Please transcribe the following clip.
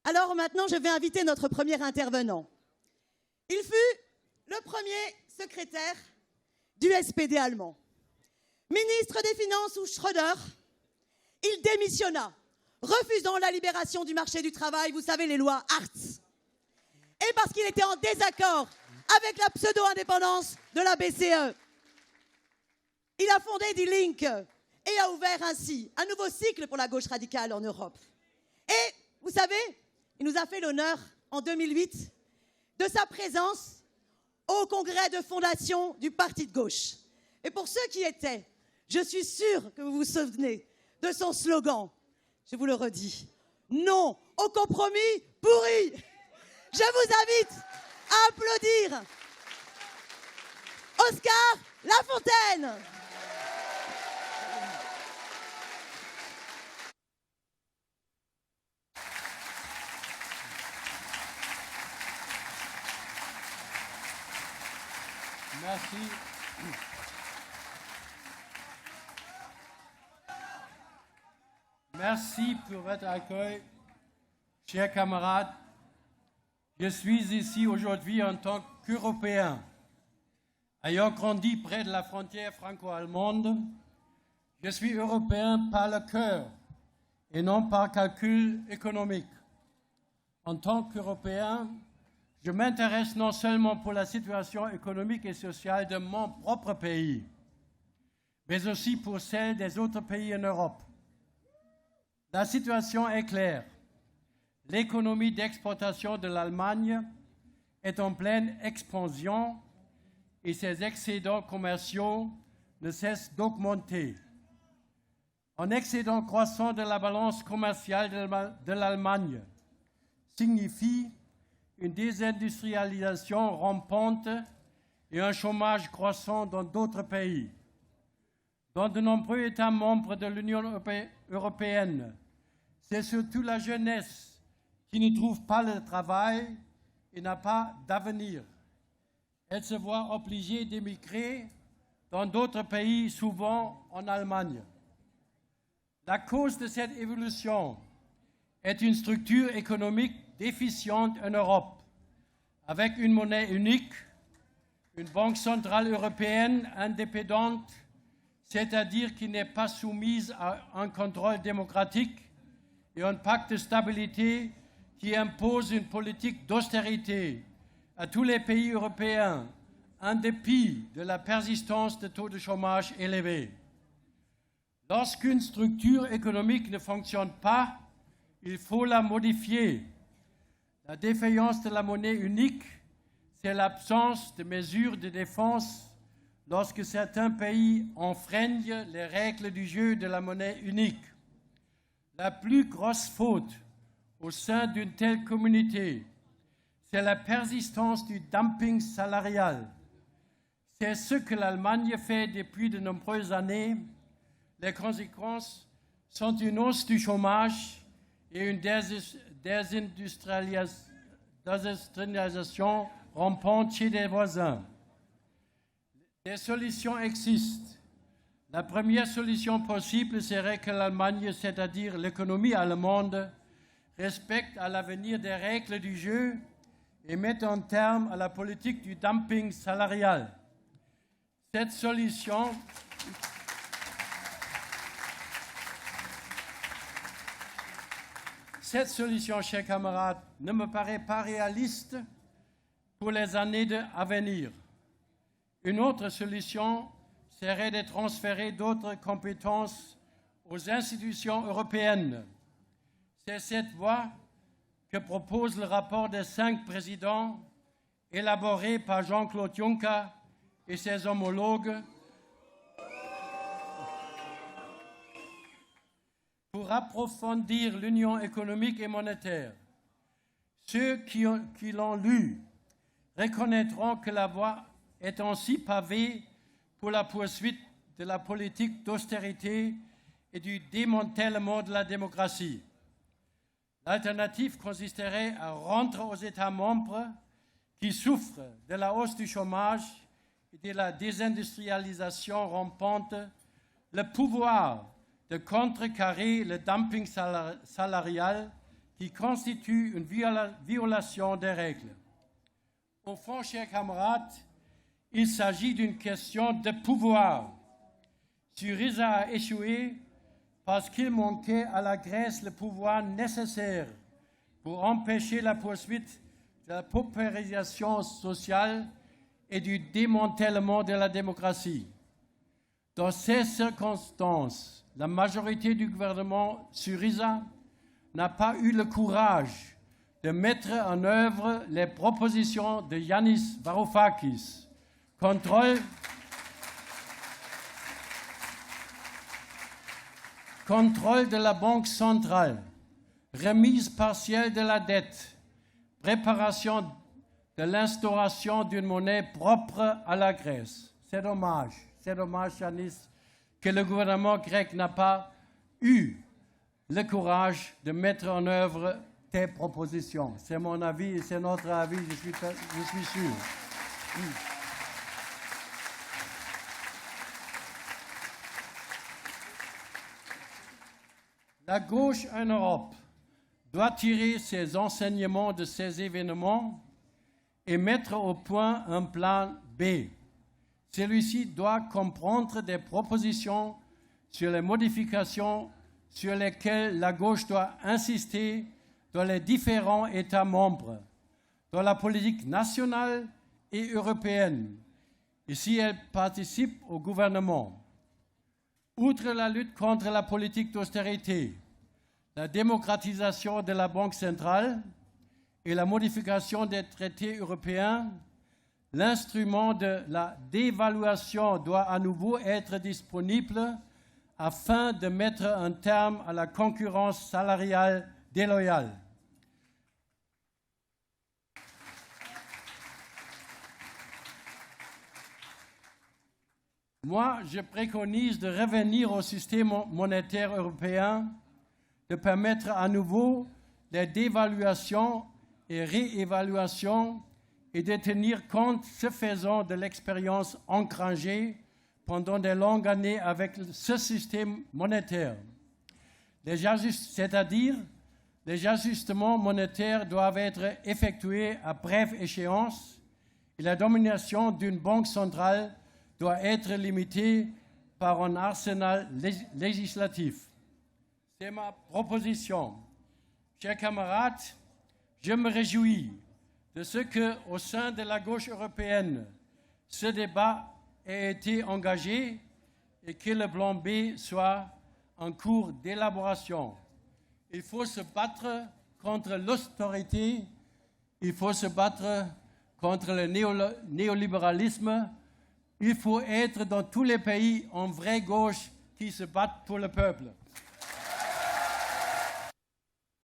Alors maintenant, je vais inviter notre premier intervenant. Il fut le premier secrétaire du SPD allemand. Ministre des Finances sous Schröder, il démissionna, refusant la libération du marché du travail, vous savez, les lois Hartz. Et parce qu'il était en désaccord avec la pseudo-indépendance de la BCE. Il a fondé Die Linke et a ouvert ainsi un nouveau cycle pour la gauche radicale en Europe. Et, vous savez, il nous a fait l'honneur, en 2008, de sa présence au congrès de fondation du Parti de gauche. Et pour ceux qui étaient, je suis sûre que vous vous souvenez de son slogan. Je vous le redis. Non au compromis pourri. Je vous invite à applaudir Oscar Lafontaine. Merci. Merci pour votre accueil, chers camarades. Je suis ici aujourd'hui en tant qu'Européen. Ayant grandi près de la frontière franco-allemande, je suis européen par le cœur et non par calcul économique. En tant qu'Européen, je m'intéresse non seulement pour la situation économique et sociale de mon propre pays, mais aussi pour celle des autres pays en Europe. La situation est claire. L'économie d'exportation de l'Allemagne est en pleine expansion et ses excédents commerciaux ne cessent d'augmenter. Un excédent croissant de la balance commerciale de l'Allemagne signifie une désindustrialisation rampante et un chômage croissant dans d'autres pays. Dans de nombreux États membres de l'Union européenne, c'est surtout la jeunesse qui ne trouve pas le travail et n'a pas d'avenir. Elle se voit obligée d'émigrer dans d'autres pays, souvent en Allemagne. La cause de cette évolution est une structure économique déficiente en Europe, avec une monnaie unique, une banque centrale européenne indépendante, c'est-à-dire qui n'est pas soumise à un contrôle démocratique, et un pacte de stabilité qui impose une politique d'austérité à tous les pays européens, en dépit de la persistance de taux de chômage élevés. Lorsqu'une structure économique ne fonctionne pas, il faut la modifier. La défaillance de la monnaie unique, c'est l'absence de mesures de défense lorsque certains pays enfreignent les règles du jeu de la monnaie unique. La plus grosse faute au sein d'une telle communauté, c'est la persistance du dumping salarial. C'est ce que l'Allemagne fait depuis de nombreuses années. Les conséquences sont une hausse du chômage et une désindustrialisation rampante chez les voisins. Des solutions existent. La première solution possible serait que l'Allemagne, c'est-à-dire l'économie allemande, respecte à l'avenir des règles du jeu et mette un terme à la politique du dumping salarial. Cette solution chers camarades, ne me paraît pas réaliste pour les années à venir. Une autre solution serait de transférer d'autres compétences aux institutions européennes. C'est cette voie que propose le rapport des 5 présidents élaboré par Jean-Claude Juncker et ses homologues pour approfondir l'union économique et monétaire. Ceux qui l'ont lu reconnaîtront que la voie est ainsi pavée pour la poursuite de la politique d'austérité et du démantèlement de la démocratie. L'alternative consisterait à rendre aux États membres qui souffrent de la hausse du chômage et de la désindustrialisation rampante le pouvoir de contrecarrer le dumping salarial qui constitue une violation des règles. Au fond, chers camarades, il s'agit d'une question de pouvoir. Syriza a échoué parce qu'il manquait à la Grèce le pouvoir nécessaire pour empêcher la poursuite de la paupérisation sociale et du démantèlement de la démocratie. Dans ces circonstances, la majorité du gouvernement Syriza n'a pas eu le courage de mettre en œuvre les propositions de Yanis Varoufakis. Contrôle de la Banque centrale, remise partielle de la dette, préparation de l'instauration d'une monnaie propre à la Grèce. C'est dommage, Yanis, que le gouvernement grec n'a pas eu le courage de mettre en œuvre tes propositions. C'est mon avis et c'est notre avis, je suis sûr. La gauche en Europe doit tirer ses enseignements de ces événements et mettre au point un plan B. Celui-ci doit comprendre des propositions sur les modifications sur lesquelles la gauche doit insister dans les différents États membres, dans la politique nationale et européenne, et si elle participe au gouvernement. Outre la lutte contre la politique d'austérité, la démocratisation de la Banque centrale et la modification des traités européens, l'instrument de la dévaluation doit à nouveau être disponible afin de mettre un terme à la concurrence salariale déloyale. Moi, je préconise de revenir au système monétaire européen, de permettre à nouveau les dévaluations et réévaluations et de tenir compte, ce faisant, de l'expérience engrangée pendant de longues années avec ce système monétaire. C'est-à-dire, les ajustements monétaires doivent être effectués à brève échéance et la domination d'une banque centrale doit être limitée par un arsenal législatif. C'est ma proposition. Chers camarades, je me réjouis de ce qu'au sein de la gauche européenne, ce débat ait été engagé et que le plan B soit en cours d'élaboration. Il faut se battre contre l'austérité, il faut se battre contre le néolibéralisme, il faut être dans tous les pays en vraie gauche qui se battent pour le peuple.